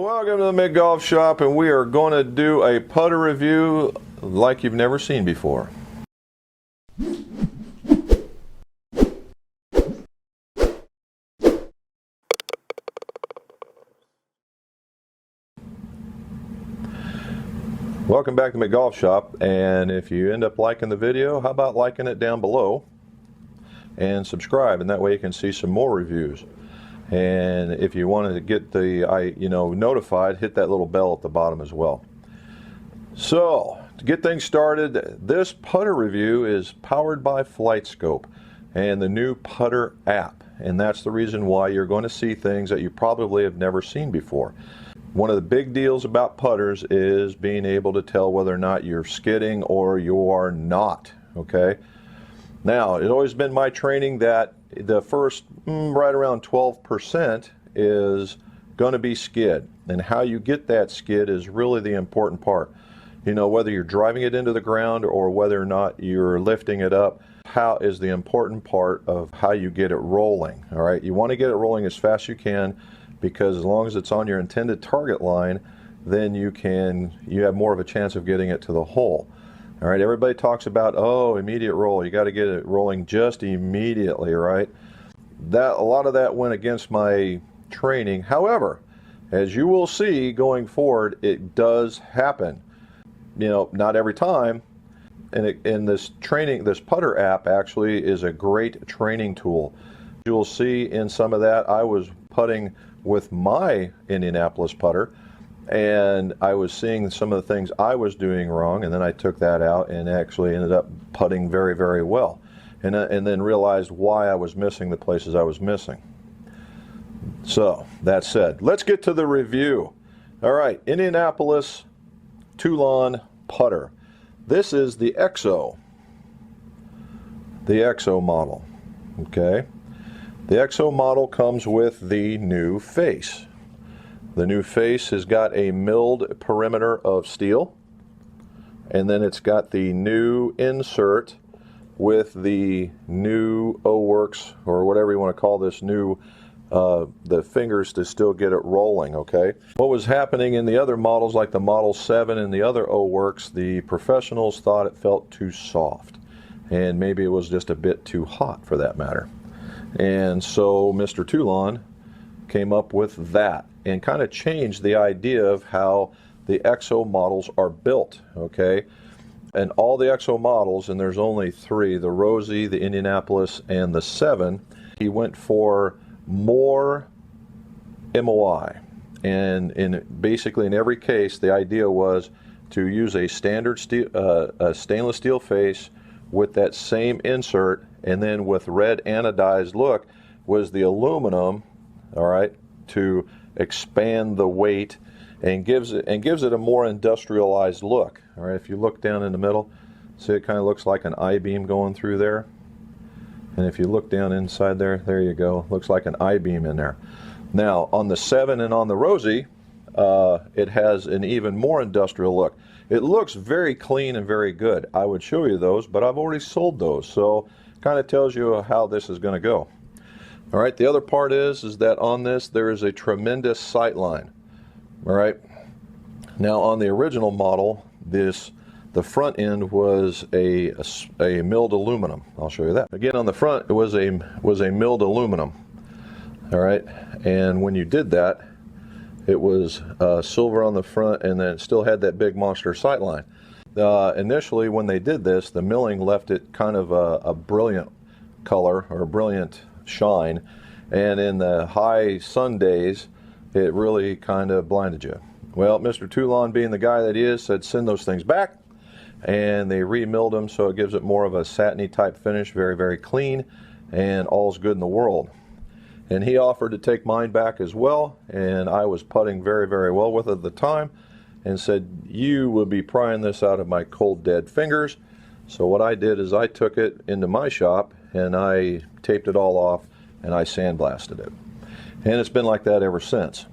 Welcome to the Mid Golf Shop, and we are going to do a putter review like you've never seen before. Welcome back to the Mid Golf Shop, and if you end up liking the video, how about liking it down below and subscribe, and that way you can see some more reviews. And if you want to get the notified, hit that little bell at the bottom as well. So to get things started, this putter review is powered by Flightscope and the new putter app, and that's the reason why you're going to see things that you probably have never seen before. One of the big deals about putters is being able to tell whether or not you're skidding or you are not. Okay. Now, it's always been my training that the first right around 12% is going to be skid, and how you get that skid is really the important part. You know, whether you're driving it into the ground or whether or not you're lifting it up, how is the important part of how you get it rolling. All right, you want to get it rolling as fast as you can, because as long as it's on your intended target line, then you have more of a chance of getting it to the hole. All right, everybody talks about, oh, immediate roll. You got to get it rolling just immediately, right? A lot of that went against my training. However, as you will see going forward, it does happen. You know, not every time. And this putter app actually is a great training tool. You'll see in some of that, I was putting with my Indianapolis putter, and I was seeing some of the things I was doing wrong, and then I took that out and actually ended up putting very, very well, and then realized why I was missing the places I was missing. So that said, let's get to the review. All right, Indianapolis Toulon putter. This is the EXO model. Okay, the EXO model comes with the new face. The new face has got a milled perimeter of steel, and then it's got the new insert with the new O-works, or whatever you want to call this, new the fingers to still get it rolling. Okay, what was happening in the other models, like the Model 7 and the other O-works, the professionals thought it felt too soft, and maybe it was just a bit too hot for that matter. And so Mr. Toulon came up with that and kind of changed the idea of how the EXO models are built. Okay, and all the EXO models, and there's only three, the Rosie, the Indianapolis, and the 7, he went for more MOI, and basically in every case the idea was to use a standard steel, a stainless steel face with that same insert, and then with red anodized look was the aluminum, all right, to expand the weight and gives it a more industrialized look. All right, if you look down in the middle, see it kind of looks like an I-beam going through there. And if you look down inside there, there you go, looks like an I-beam in there. Now on the 7 and on the Rosie, it has an even more industrial look. It looks very clean and very good. I would show you those, but I've already sold those, so kind of tells you how this is going to go. All right, the other part is that on this there is a tremendous sight line. All right, now on the original model, the front end was a milled aluminum. I'll show you that. Again, on the front it was a milled aluminum. All right, and when you did that, it was silver on the front, and then it still had that big monster sight line. Initially, when they did this, the milling left it kind of a brilliant color, or a brilliant shine, and in the high sun days it really kind of blinded you. Well, Mr. Toulon, being the guy that he is, said send those things back, and they remilled them so it gives it more of a satiny type finish, very, very clean, and all's good in the world. And he offered to take mine back as well, and I was putting very, very well with it at the time, and said, you will be prying this out of my cold dead fingers. So what I did is I took it into my shop and I taped it all off and I sandblasted it, and it's been like that ever since.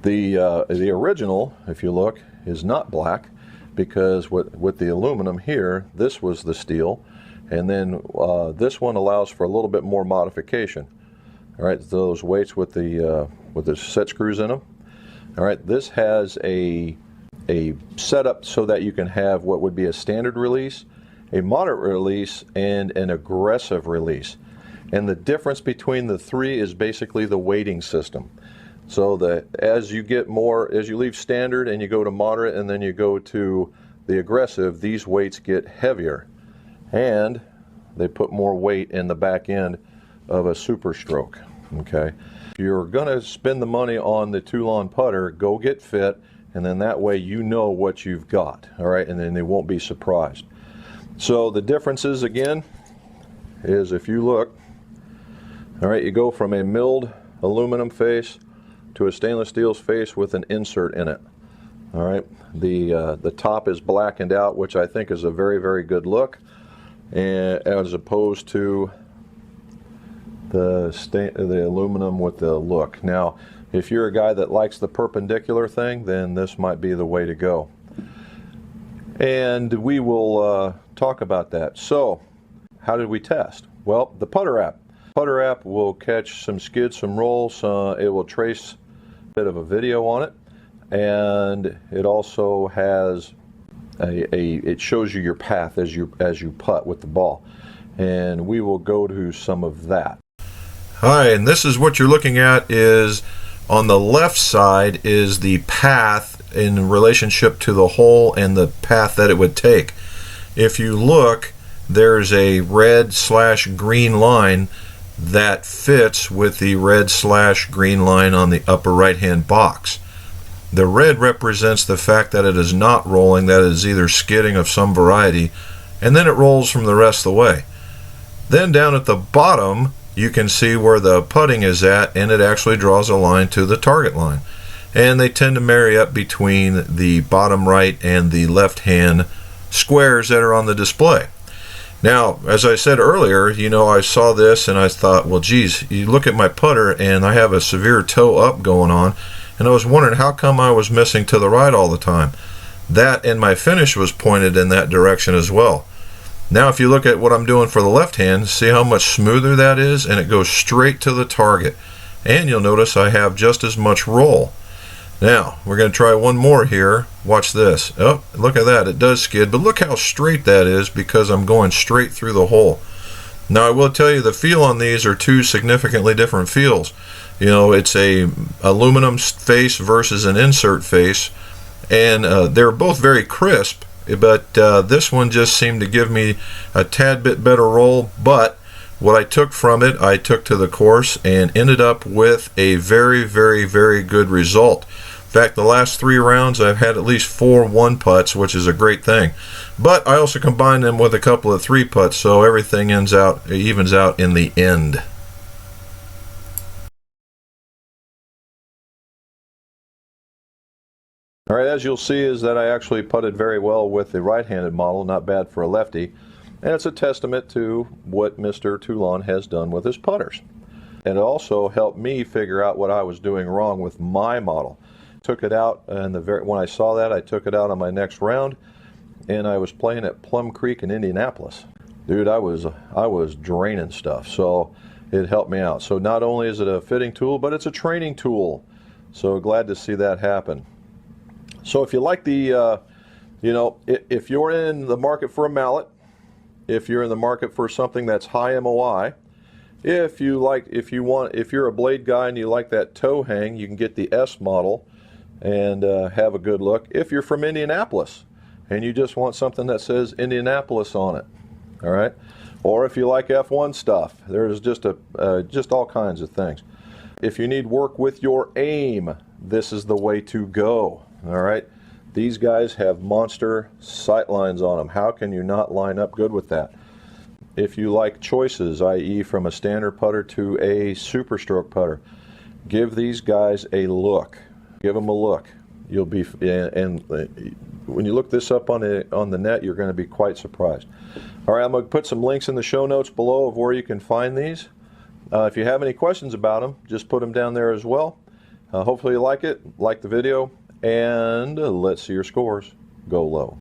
The original, if you look, is not black, because with the aluminum here, this was the steel, and then this one allows for a little bit more modification. All right, those weights with the set screws in them. All right, this has a setup so that you can have what would be a standard release, a moderate release, and an aggressive release. And the difference between the three is basically the weighting system. So that as you get more, as you leave standard and you go to moderate and then you go to the aggressive, these weights get heavier. And they put more weight in the back end of a super stroke. Okay. If you're going to spend the money on the Toulon putter, go get fit, and then that way you know what you've got. All right, and then they won't be surprised. So the differences again is, if you look, all right, you go from a milled aluminum face to a stainless steel face with an insert in it. All right, the top is blackened out, which I think is a very, very good look, and as opposed to the aluminum with the look. Now, if you're a guy that likes the perpendicular thing, then this might be the way to go. And we will talk about that. So, how did we test? Well, the Putter app. Putter app will catch some skids, some rolls. It will trace a bit of a video on it, and it also has it shows you your path as you putt with the ball. And we will go to some of that. Hi, and this is what you're looking at. Is on the left side is the path in relationship to the hole and the path that it would take. If you look, there's a red/green line that fits with the red/green line on the upper right hand box. The red represents the fact that it is not rolling, that it is either skidding of some variety, and then it rolls from the rest of the way. Then down at the bottom you can see where the putting is at, and it actually draws a line to the target line. And they tend to marry up between the bottom right and the left hand squares that are on the display. Now, as I said earlier, you know, I saw this and I thought, well, geez, you look at my putter and I have a severe toe up going on, and I was wondering how come I was missing to the right all the time. That and my finish was pointed in that direction as well. Now, if you look at what I'm doing for the left hand, see how much smoother that is, and it goes straight to the target. And you'll notice I have just as much roll. Now, we're going to try one more here. Watch this. Oh, look at that. It does skid, but look how straight that is because I'm going straight through the hole. Now, I will tell you the feel on these are two significantly different feels. You know, it's a aluminum face versus an insert face, and they're both very crisp, but this one just seemed to give me a tad bit better roll. But what I took from it, I took to the course and ended up with a very, very, very good result. In fact, the last 3 rounds I've had at least 4 1-putts, which is a great thing. But I also combined them with a couple of 3-putts, so everything evens out in the end. All right, as you'll see is that I actually putted very well with the right-handed model, not bad for a lefty. And it's a testament to what Mr. Toulon has done with his putters. And it also helped me figure out what I was doing wrong with my model. Took it out, and when I saw that, I took it out on my next round, and I was playing at Plum Creek in Indianapolis. Dude, I was draining stuff, so it helped me out. So not only is it a fitting tool, but it's a training tool. So glad to see that happen. So if you like the, you know, if you're in the market for a mallet, if you're in the market for something that's high MOI, if you're a blade guy and you like that toe hang, you can get the S model and have a good look. If you're from Indianapolis and you just want something that says Indianapolis on it, all right? Or if you like F1 stuff, there's just all kinds of things. If you need work with your aim, this is the way to go, all right? These guys have monster sight lines on them. How can you not line up good with that? If you like choices, i.e. from a standard putter to a super stroke putter, give these guys a look. Give them a look. You'll be, and when you look this up on the net, you're going to be quite surprised. All right, I'm going to put some links in the show notes below of where you can find these. If you have any questions about them, just put them down there as well. Hopefully you like it, like the video, and let's see your scores go low.